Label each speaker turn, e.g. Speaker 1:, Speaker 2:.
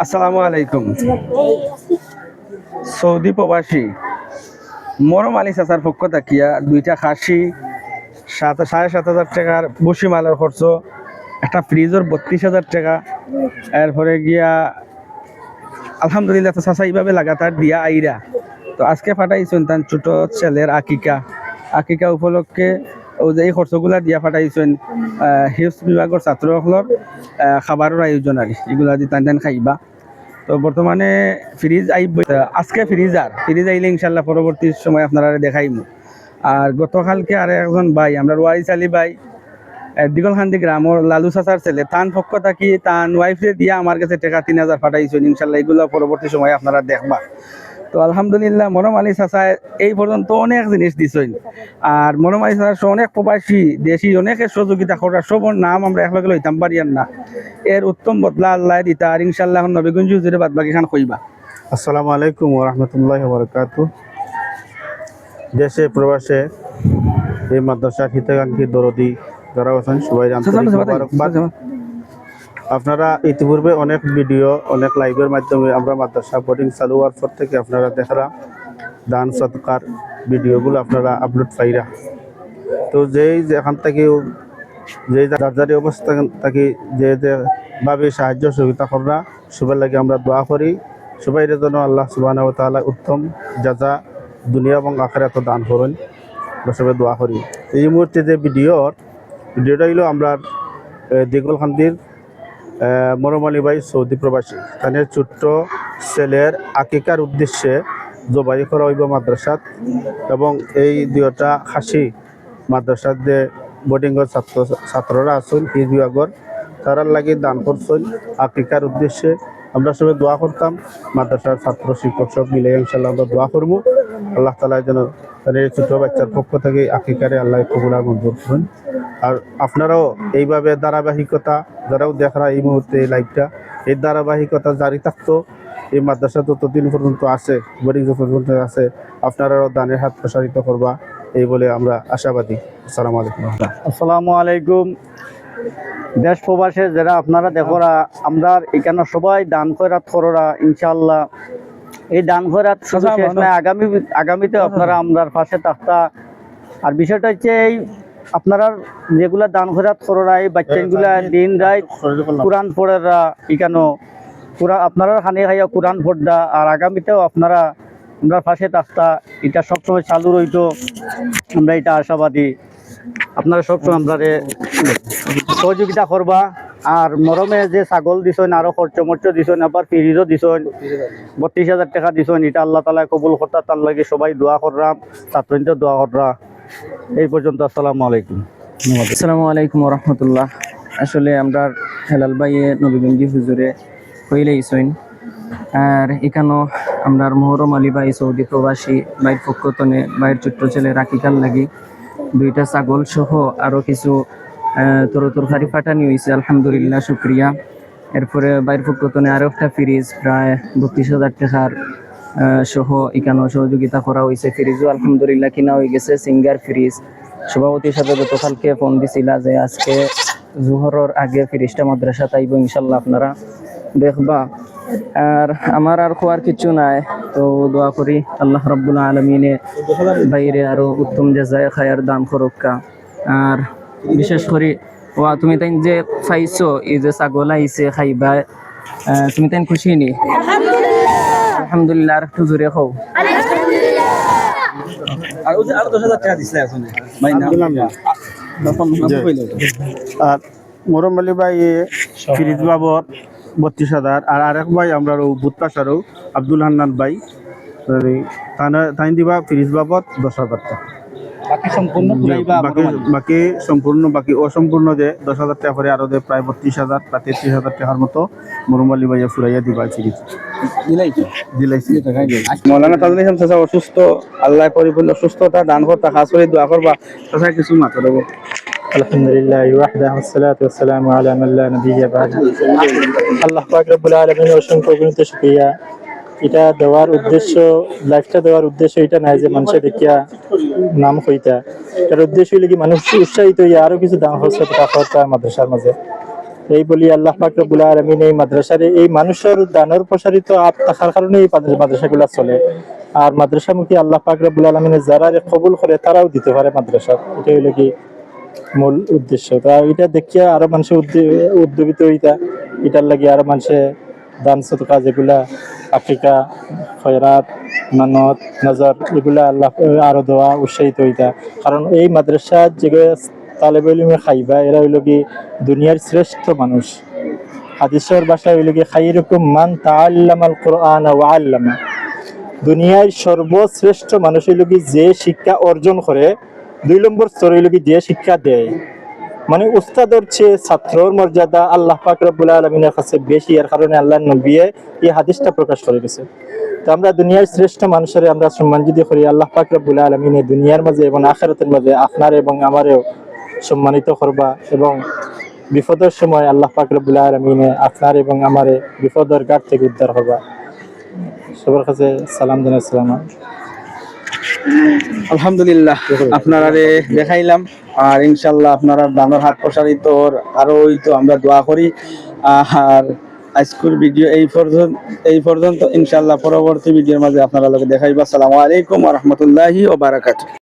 Speaker 1: আসসালামু আলাইকুম। সৌদি প্রবাসী মরম আলী চাচার পক্ষ থাকিয়া দুইটা খাসি 7,500 টাকার বসি মালের খরচ, একটা ফ্রিজের 32,000 টাকা, এরপরে গিয়া আলহামদুলিল্লাহ তো চাচা এইভাবে লাগাতার দিয়া আইরা। তো আজকে ফাটাইছেন তার ছোট ছেলের আকিকা উপলক্ষে ও যে এই খরচগুলা দিয়া ফাটাইছেন হিউজ বিভাগের ছাত্রসকলের খাবারের আয়োজন আর এগুলা দি টান খাইবা। তো বর্তমানে ফ্রিজ আইব, আজকে ফ্রিজ আইলে ইনশাল্লাহ পরবর্তী সময় আপনারা দেখাইমু। আর গতকালকে আর একজন ভাই আমরা ওয়ারিস আলী ভাই দিগলখান্দি গ্রামের লালু চাচার ছেলে তান পক্ষ থাকি তান ওয়াইফে দিয়া আমার কাছে টাকা 3,000 পাঠাইছেন। ইনশাল্লাহ এগুলো পরবর্তী সময় আপনারা দেখবা। তো আলহামদুলিল্লাহ মরম আলী চাচা এই পর্যন্ত অনেক জিনিস দিছেন। আর মরম আলী চাচা অনেক প্রবাসী দেশি অনেকের সহযোগিতা করার সবর নাম আমরা একলগে লইতাম পারিয়ার না। এর উত্তম বদলা আল্লাহ দিতা। আর ইনশাল্লাহ নবীগঞ্জ হুজুরে বাদ বাকি খান কইবা।
Speaker 2: আসসালামু আলাইকুম ওয়া রাহমাতুল্লাহি ওয়া বারাকাতুহু। দেশে প্রবাসে এই মাদ্রাসার হিতাকাঙ্ক্ষী দরদি যারা আছেন সবাই আপনারা ইতিপূর্বে অনেক ভিডিও অনেক লাইভের মাধ্যমে আমরা মাদ্রাসা বোর্ডিং চালু হওয়ার পর থেকে আপনারা দেখলাম দান সদকার ভিডিওগুলো আপনারা আপলোড পাইরা। তো যেই এখান থেকে যেই যার অবস্থান থেকে যে ভাবে সাহায্য সহযোগিতা করা সবার লাগে আমরা দোয়া করি। সবাই যেন আল্লাহ সুবহানাহু ওয়া তাআলা উত্তম যাজা দুনিয়া এবং আখিরাতে দান করেন, আমরা সবাই দোয়া করি। এই মুহূর্তে যে ভিডিওটা হইলো আমরা দিগলখান্দির মরম আলী ভাই সৌদি প্রবাসী তাদের ছোট্ট ছেলের আকিকার উদ্দেশ্যে জবাই করা হইব মাদ্রাসাত, এবং এই দুইটা খাসি মাদ্রাসার যে বোর্ডিংয়ের ছাত্ররা আছেন এই বিভাগের তারার লাগে দান করছেন আকিকার উদ্দেশ্যে। আমরা সবাই দোয়া করতাম মাদ্রাসার ছাত্র শিক্ষক সব মিলে ইনশাল্লাহ আমরা দোয়া করবো আল্লাহ তাআলা যেন তাদের ছোট বাচ্চার পক্ষ থেকে আকিকারে আল্লাহ কবুল মঞ্জুর করেন। আর আপনারাও এইভাবে ধারাবাহিকতা যারাও দেখরা এই মুহূর্তে এই লাইভটা এই ধারাবাহিকতা জারি থাকতো। এই মাদ্রাসা যতদিন পর্যন্ত আছে বোর্ডিং যত পর্যন্ত আছে আপনারাও দানের হাত প্রসারিত করবা এই বলে আমরা আশাবাদী। আসসালামু আলাইকুম।
Speaker 3: আসসালামু আলাইকুম। দেশ প্রবাসে যারা আপনারা দেখোরা আমরা এখানে সবাই দান খয়রাত করোরা ইনশাআল্লাহ। এই দান খয়রাত শুধু শেষ নয়, আগামীতে আপনারা আমরার পাশে থাকতা। আর বিষয়টা হচ্ছে এই আপনারা যেগুলা দান খয়রাত করোরা এই বাচ্চাগুলা দিন রাত কোরআন পড়েরা এখানে আপনারা খানি খাইয়া কোরআন পড়দা। আর আগামীতেও আপনারা আমরা পাশে থাকতা, এটা সবসময় চালু রইতো, আমরা এটা আশাবাদী। আপনারা সবসময় আমরা সহযোগিতা করবা। আর মরমে যে ছাগল দিছেন আরো খরচ মর্চ দিছেন, আবার ফ্রিজও দিছেন 32,000 টাকা দিছেন, এটা আল্লাহ তাআলা কবুল করতা। তার লাগে সবাই দোয়া করলাম, ছাত্রীরা দোয়া কররা। এই পর্যন্ত। আসসালামু আলাইকুম।
Speaker 4: আসসালামু আলাইকুম ওয়া রাহমাতুল্লাহ। আসলে আমরা হেলাল ভাইয়ে নবীগঞ্জ হুজুরে হইলেইছেন। আর এখানেও আমরা মহরম আলী ভাই সৌদি প্রবাসী ভাইয়ের পক্ষ তনে ভাইয়ের ছোট্ট ছেলে রাকিকার লাগি দুইটা ছাগল সহ আরো কিছু তরকারি পাঠানি হয়েছে, আলহামদুলিল্লাহ শুক্রিয়া। এরপরে বাইরের পক্ষ তনে আরো একটা ফ্রিজ প্রায় 32,000 টাকার সহ এখানেও সহযোগিতা করা হয়েছে। ফ্রিজও আলহামদুলিল্লাহ কিনা হয়ে গেছে, সিঙ্গার ফ্রিজ। সভাপতির সাথে গতকালকে ফোন দিছিল যে আজকে জোহরের আগে ফ্রিজটা মাদ্রাসা তাইব, ইনশাল্লাহ আপনারা দেখবা। আর আমার আর খোয়ার কিছু নাই, তো দোয়া করি আল্লাহ রাব্বুল আলামিনে বাইরে আরো উত্তম জাযায়ে খায়ের দান করুকা। আর বিশেষ করে তুমি তাই যে পাইছো এই যে ছাগল আইছে খাইবা, তুমি তাই খুশি নি? আলহামদুলিল্লাহ। আর একটু জোরে খাও।
Speaker 1: আর 10,000 টাকা দিছিলে এখন ভাই না
Speaker 2: আর মরম আলী ভাই ফ্রিজ বাবদ 32,000, আর আরেক ভাই আমরা বুত্তাসারও আব্দুল হান্নান ভাই তাই দিবা ফ্রিজ বাবদ 10,000 টাকা। বাকি সম্পূর্ণ বাকি অসম্পূর্ণ যে 10,000 টাকা করে আরো প্রায় 32,000 বা 33,000 টাকার মতো মরম আলী ভাইয়া ফুরাইয়া দিবা ফ্রিজ দিলাইছি।
Speaker 1: মৌলানা তাজুল ইসলাম চাচা অসুস্থ, আল্লাহ পরিপূর্ণ সুস্থতা দান করতা, খাস করে দোয়া করবা। চাচা কিছু মাত্র দেবো।
Speaker 3: আলহামদুলিল্লাহ ওয়াহদা ওয়াসসালাতু ওয়াসসালামু আলা মান লা নাবিয়্যা বা'দা। আল্লাহ পাক রব্বুল আলামিনের অসংখ্য অগণিত শুকরিয়া। এটা দেওয়ার উদ্দেশ্য, লাইফটা দেওয়ার উদ্দেশ্য এটা নাই যে মানুষের দেখিয়া নাম হইতা। এটার উদ্দেশ্য হইলে কি মানুষ উৎসাহিত হইয়া আরো কিছু দান খরচ করতে মাদ্রাসার মাঝে।
Speaker 5: এই বলি আল্লাহ পাক রব্বুল আলামিন এই মাদ্রাসার এই মানুষের দানের প্রসারিত থাকার কারণে এই মাদ্রাসাগুলো চলে। আর মাদ্রাসামুখী আল্লাহ পাক রব্বুল আলামিন যারা কবুল করে তারাও দিতে পারে মাদ্রাসা, এটা হইল কি মূল উদ্দেশ্য। তা এটা দেখিয়া আরো মানুষের উদ্যোগিত হইতা, এটার লাগি আরো মানুষে দান সদকা যেগুলা আফ্রিকা খয়রাত মানত নজর এগুলা আল্লাহ আরো দেওয়া উৎসাহিত হইতা। কারণ এই মাদ্রাসা যেগুলো তালেবে ইলমে খাইবা এরা হইল কি দুনিয়ার শ্রেষ্ঠ মানুষ। হাদিসের ভাষায় হইল কি খাইরুকুম মান তাআল্লামাল কুরআন ওয়া আল্লামা, দুনিয়ার সর্বশ্রেষ্ঠ মানুষ হইল কি যে শিক্ষা অর্জন করে, 2 নম্বর স্তর হইল কি যে শিক্ষা দেয়। মানে উস্তাদের চেয়ে ছাত্রর মর্যাদা আল্লাহ পাক রব্বুল আলামিনের কাছে বেশি, এর কারণে আল্লাহর নবী এই হাদিসটা প্রকাশ করে গেছে। তো আমরা দুনিয়ার শ্রেষ্ঠ মানুষের আমরা সম্মান যদি করি, আল্লাহ পাক রব্বুল আলামিন দুনিয়ার মাঝে এবং আখিরাতের মাঝে আপনার এবং আমারেও সম্মানিত করবা, এবং বিপদের সময় আল্লাহ পাক রব্বুল আলামিন আপনার এবং আমারে বিপদের ঘাট থেকে উদ্ধার করবা। সবার কাছে সালাম জানাচ্ছিলাম।
Speaker 1: আলহামদুলিল্লাহ আপনারা দেখাইলাম, আর ইনশাল্লাহ আপনারা দানোর হাত প্রসারিত আরো হইতো আমরা দোয়া করি। আর আজকের ভিডিও এই পর্যন্ত ইনশাল্লাহ পরবর্তী ভিডিওর মাঝে আপনারা লোক দেখাইবা। আসসালামু আলাইকুম ওয়া রাহমাতুল্লাহি ওয়া বারাকাতুহু।